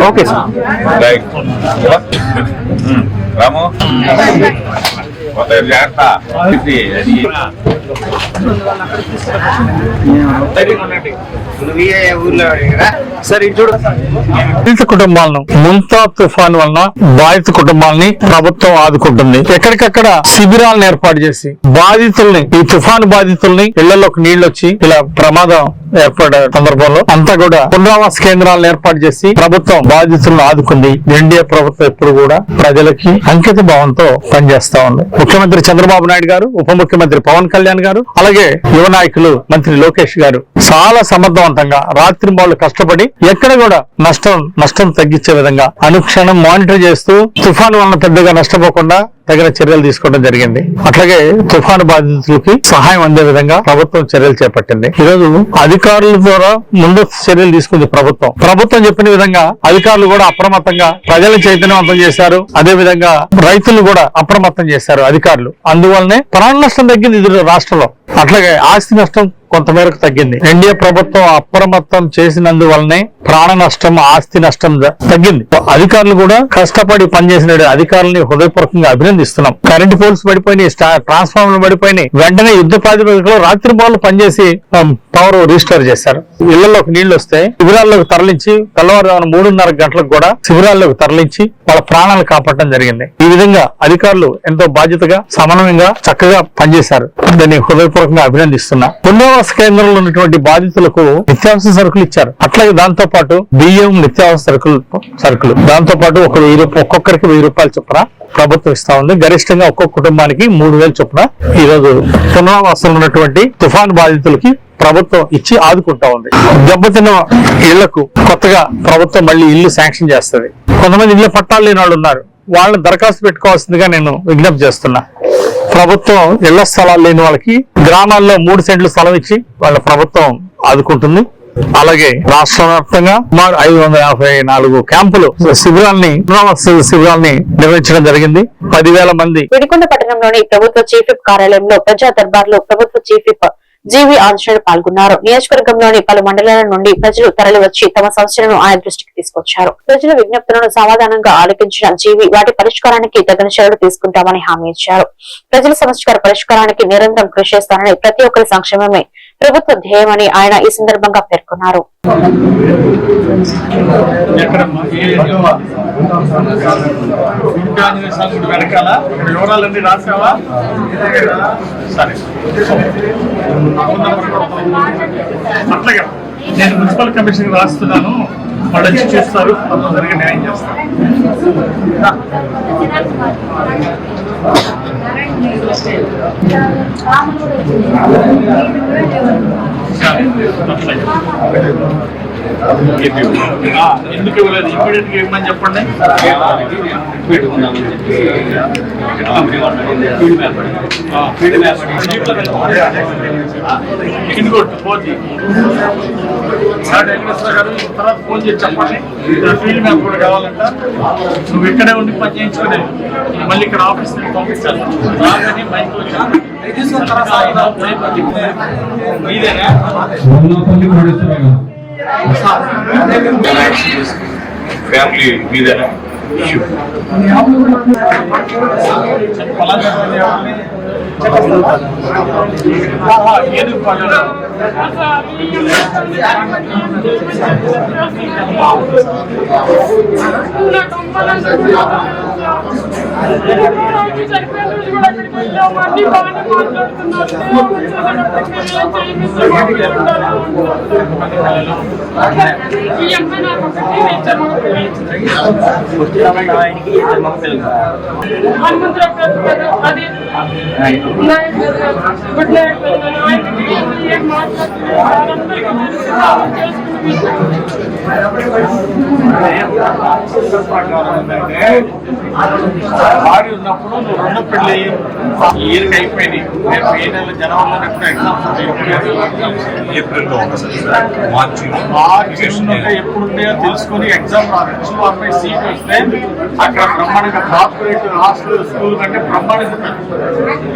Okay sir. రాము బాధిత కుటుంబాలను ముంతా తుఫాన్ వలన బాధిత కుటుంబాలని ప్రభుత్వం ఆదుకుంటుంది. ఎక్కడికక్కడ శిబిరాలను ఏర్పాటు చేసి బాధితుల్ని, ఈ తుఫాను బాధితుల్ని ఇళ్లలోకి నీళ్లు వచ్చి ఇలా ప్రమాదం ఏర్పడే సందర్భంలో అంతా కూడా పునరావాస కేంద్రాలను ఏర్పాటు చేసి ప్రభుత్వం బాధితులను ఆదుకుంది. ఎన్డీఏ ప్రభుత్వం ఎప్పుడు కూడా ప్రజలకి అంకిత భావంతో పనిచేస్తా ఉంది. ముఖ్యమంత్రి చంద్రబాబు నాయుడు గారు, ఉప ముఖ్యమంత్రి పవన్ కళ్యాణ్ గారు, అలాగే యువ నాయకులు మంత్రి లోకేష్ గారు చాలా సమర్థవంతంగా రాత్రింబాళ్ళు కష్టపడి ఎక్కడ కూడా నష్టం తగ్గించే విధంగా అనుక్షణం మానిటర్ చేస్తూ తుఫాను వలన పెద్దగా నష్టపోకుండా తగిన చర్యలు తీసుకోవడం జరిగింది. అట్లాగే తుఫాను బాధితులకి సహాయం అందే విధంగా ప్రభుత్వం చర్యలు చేపట్టింది. ఈరోజు అధికారుల ద్వారా ముందు చర్యలు తీసుకుంది ప్రభుత్వం చెప్పిన విధంగా అధికారులు కూడా అప్రమత్తంగా ప్రజలను చైతన్యవంతం చేశారు. అదే విధంగా రైతులు కూడా అప్రమత్తం చేశారు అధికారులు. అందువల్లనే ప్రాణ నష్టం తగ్గింది రాష్ట్రంలో. అట్లాగే ఆస్తి నష్టం కొంతమేరకు తగ్గింది. ఎన్డీఏ ప్రభుత్వం అప్రమత్తం చేసినందువల్లనే ప్రాణ నష్టం, ఆస్తి నష్టం తగ్గింది. అధికారులు కూడా కష్టపడి పనిచేసిన అధికారులని హృదయపూర్వకంగా అభినందిస్తున్నాం. కరెంటు పోల్స్ పడిపోయినాయి, ట్రాన్స్ఫార్మర్లు పడిపోయినాయి. వెంటనే యుద్ధ ప్రాతిపదికలో రాత్రి బాలు పనిచేసి పవర్ రీస్టోర్ చేశారు. ఇళ్లలోకి నీళ్లు వస్తే శిబిరాల్లోకి తరలించి తెల్లవారుజామున 3:30 గంటలకు కూడా శిబిరాల్లోకి తరలించి వాళ్ళ ప్రాణాలు కాపాడటం జరిగింది. ఈ విధంగా అధికారులు ఎంతో బాధ్యతగా, సమన్వయంగా, చక్కగా పనిచేశారు. దాన్ని హృదయపూర్వకంగా అభినందిస్తున్నా. పునరావాస కేంద్రంలో ఉన్నటువంటి బాధితులకు నిత్యావసర సరుకులు ఇచ్చారు. అట్లాగే దాంతో పాటు బియ్యం, నిత్యావసర సరుకులు దాంతో పాటు ఒక్కొక్కరికి 1000 రూపాయలు చొప్పున ప్రభుత్వం ఇస్తా ఉంది. గరిష్టంగా ఒక్కొక్క కుటుంబానికి 3000 చొప్పున ఈ రోజు పునరావాసంలో ఉన్నటువంటి తుఫాను బాధితులకి ప్రభుత్వం ఇచ్చి ఆదుకుంటా ఉంది. దెబ్బతిన్న ఇళ్లకు కొత్తగా ప్రభుత్వం మళ్ళీ ఇల్లు శాంక్షన్ చేస్తుంది. కొంతమంది ఇళ్ల పట్టాలు లేని వాళ్ళు ఉన్నారు. వాళ్ళని దరఖాస్తు పెట్టుకోవాల్సిందిగా నేను విజ్ఞప్తి చేస్తున్నా. ప్రభుత్వం ఇళ్ల స్థలాలు లేని వాళ్ళకి గ్రామాల్లో 3 సెంట్లు స్థలం ఇచ్చి వాళ్ళ ప్రభుత్వం ఆదుకుంటుంది. అలాగే రాష్ట్ర వ్యాప్తంగా 554 క్యాంపులు శిబిరాల్ని నిర్వహించడం జరిగింది. 10,000 మంది. విడికొండ పట్టణంలోని ప్రభుత్వ చీఫ్ విప్ కార్యాలయంలో ప్రజా దర్బార్లో ప్రభుత్వ చీఫ్ విప్ జీవి ఆంజనేయులు పాల్గొన్నారు. నియోజకవర్గంలోని పలు మండలాల నుండి ప్రజలు తరలివచ్చి తమ సమస్యలను ఆయన దృష్టికి తీసుకొచ్చారు. ప్రజల విజ్ఞప్తులను సమాధానంగా ఆలకించిన జీవి వాటి పరిష్కారానికి తగిన చర్యలు తీసుకుంటామని హామీ ఇచ్చారు. ప్రజల సమస్యల పరిష్కారానికి నిరంతరం కృషి చేస్తానని, ప్రతి ఒక్కరి సంక్షేమమే ప్రభుత్వ ధ్యేయమని ఆయన ఈ సందర్భంగా పేర్కొన్నారు. అట్లాగే నేను మున్సిపల్ కమిషన్ రాస్తున్నాను, వాళ్ళు వచ్చి చూస్తారు, తప్పనిసరిగా న్యాయం చేస్తారు. ఎందుకు ఇవ్వలేదు? ఇమీడియట్ గా ఇవ్వమని చెప్పండి. పోతే గారు తర్వాత ఫోన్ చేసి చెప్పండి, ఫీల్డ్ మ్యాప్ కూడా కావాలంట. నువ్వు ఇక్కడే ఉండి పని చేయించుకునే మళ్ళీ ఇక్కడ ఆఫీస్ పంపించాలి. రాగానే మైక్ ఫ్యామిలీ మీదేనా? ఏది గుడ్ వాడి ఉన్నప్పుడు నువ్వు రెండో పెళ్ళి ఇయర్కి అయిపోయినాయి. రేపు ఏ నెల జనవరిలో ఎగ్జామ్స్ ఏప్రిల్లో మార్చి ఎప్పుడు ఉంటాయో తెలుసుకొని ఎగ్జామ్ రావచ్చు. అమ్మాయి సీట్ వస్తే అక్కడ బ్రహ్మాండంగా కార్పొరేట్ హాస్టల్ స్కూల్ కంటే బ్రహ్మాండంగా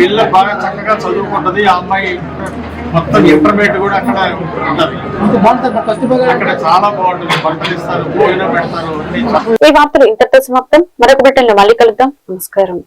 పిల్ల బాగా చక్కగా చదువుకుంటది. ఆ అమ్మాయి మొత్తం ఇంటర్మీడియట్ కూడా అక్కడ ఉంటది. అక్కడ చాలా బాగుంటుంది. బట్టలు ఇస్తారు, భోజనం పెడతారు. ఈ వార్తలు ఇంతటితో సమాప్తం. మరొక బిడ్డలను మళ్ళీ కలుద్దాం. నమస్కారం.